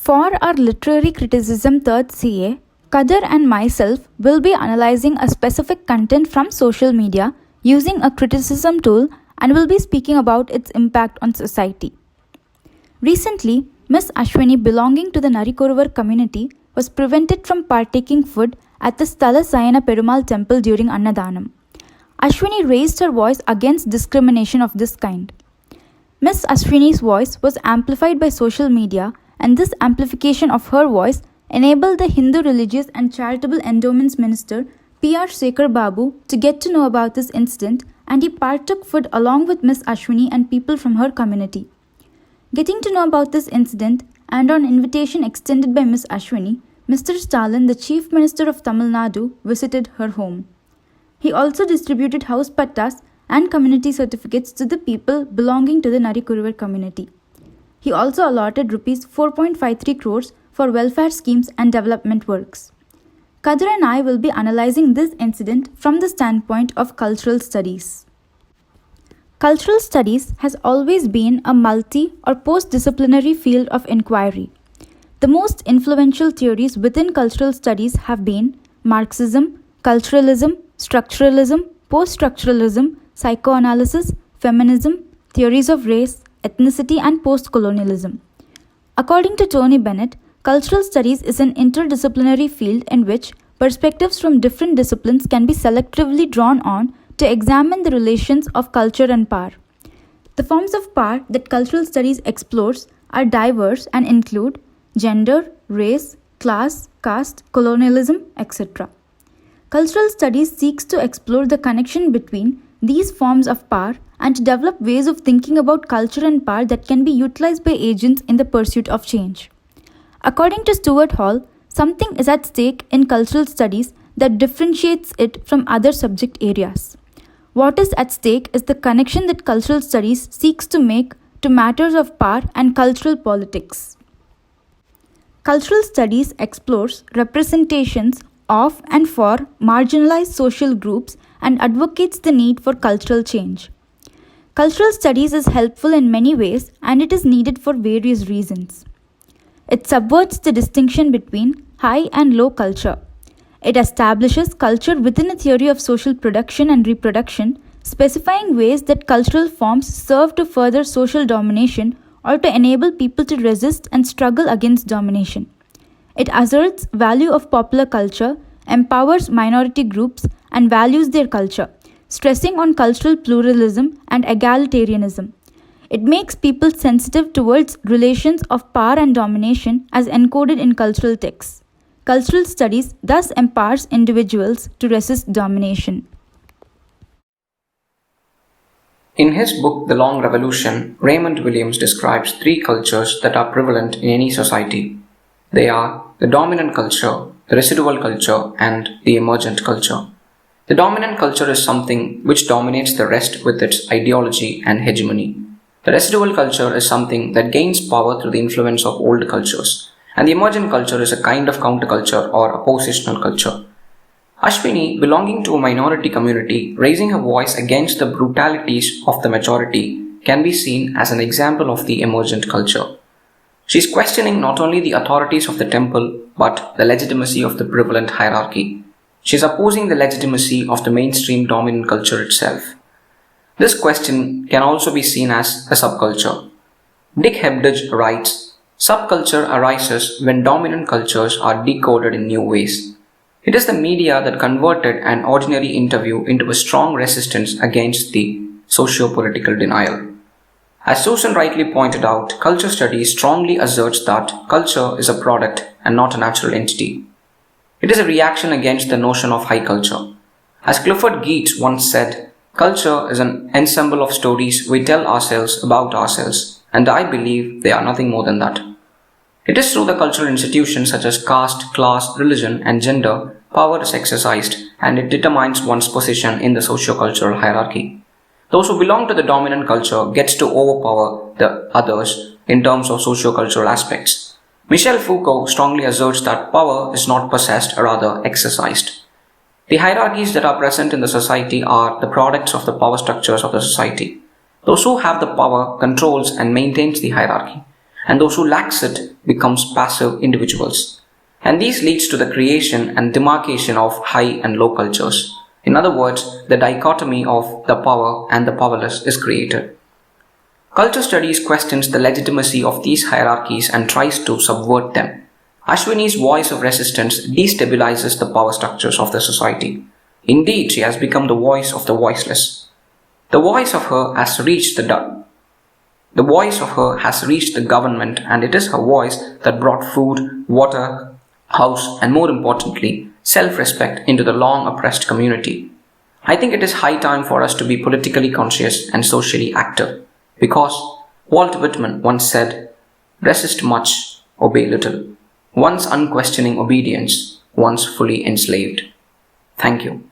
For our literary criticism third CA, Kadir and myself will be analyzing a specific content from social media using a criticism tool and will be speaking about its impact on society. Recently, Miss Ashwini belonging to the Narikoruvar community was prevented from partaking food at the Sthala Sayana Perumal temple during Annadanam. Ashwini raised her voice against discrimination of this kind. Miss Ashwini's voice was amplified by social media, and this amplification of her voice enabled the Hindu Religious and Charitable Endowments Minister P.R. Shekhar Babu to get to know about this incident, and he partook food along with Miss Ashwini and people from her community. Getting to know about this incident, and on invitation extended by Miss Ashwini, Mr. Stalin, the Chief Minister of Tamil Nadu, visited her home. He also distributed house pattas and community certificates to the people belonging to the Narikuruvar community. He also allotted Rs 4.53 crores for welfare schemes and development works. Kadir and I will be analyzing this incident from the standpoint of cultural studies. Cultural studies has always been a multi- or post-disciplinary field of inquiry. The most influential theories within cultural studies have been Marxism, culturalism, structuralism, post-structuralism, psychoanalysis, feminism, theories of race, ethnicity, and post-colonialism. According to Tony Bennett, cultural studies is an interdisciplinary field in which perspectives from different disciplines can be selectively drawn on to examine the relations of culture and power. The forms of power that cultural studies explores are diverse and include gender, race, class, caste, colonialism, etc. Cultural studies seeks to explore the connection between these forms of power and to develop ways of thinking about culture and power that can be utilized by agents in the pursuit of change. According to Stuart Hall, something is at stake in cultural studies that differentiates it from other subject areas. What is at stake is the connection that cultural studies seeks to make to matters of power and cultural politics. Cultural studies explores representations of and for marginalized social groups and advocates the need for cultural change. Cultural studies is helpful in many ways and it is needed for various reasons. It subverts the distinction between high and low culture. It establishes culture within a theory of social production and reproduction, specifying ways that cultural forms serve to further social domination or to enable people to resist and struggle against domination. It asserts value of popular culture, empowers minority groups, and values their culture, stressing on cultural pluralism and egalitarianism. It makes people sensitive towards relations of power and domination as encoded in cultural texts. Cultural studies thus empowers individuals to resist domination. In his book The Long Revolution, Raymond Williams describes three cultures that are prevalent in any society. They are the dominant culture, the residual culture, and the emergent culture. The dominant culture is something which dominates the rest with its ideology and hegemony. The residual culture is something that gains power through the influence of old cultures, and the emergent culture is a kind of counterculture or oppositional culture. Ashwini, belonging to a minority community, raising her voice against the brutalities of the majority, can be seen as an example of the emergent culture. She is questioning not only the authorities of the temple, but the legitimacy of the prevalent hierarchy. She is opposing the legitimacy of the mainstream dominant culture itself. This question can also be seen as a subculture. Dick Hebdige writes, "Subculture arises when dominant cultures are decoded in new ways. It is the media that converted an ordinary interview into a strong resistance against the socio-political denial." As Susan rightly pointed out, culture studies strongly asserts that culture is a product and not a natural entity. It is a reaction against the notion of high culture. As Clifford Geertz once said, "Culture is an ensemble of stories we tell ourselves about ourselves, and I believe they are nothing more than that." It is through the cultural institutions such as caste, class, religion, and gender, power is exercised, and it determines one's position in the socio-cultural hierarchy. Those who belong to the dominant culture gets to overpower the others in terms of socio-cultural aspects. Michel Foucault strongly asserts that power is not possessed, rather exercised. The hierarchies that are present in the society are the products of the power structures of the society. Those who have the power controls and maintains the hierarchy, and those who lacks it becomes passive individuals. And this leads to the creation and demarcation of high and low cultures. In other words, the dichotomy of the power and the powerless is created. Culture studies questions the legitimacy of these hierarchies and tries to subvert them. Ashwini's voice of resistance destabilizes the power structures of the society. Indeed, she has become the voice of the voiceless. The voice of her has reached the voice of her has reached the government, and it is her voice that brought food, water, house, and more importantly, self-respect into the long oppressed community. I think it is high time for us to be politically conscious and socially active, because Walt Whitman once said, "Resist much, obey little. Once unquestioning obedience, once fully enslaved." Thank you.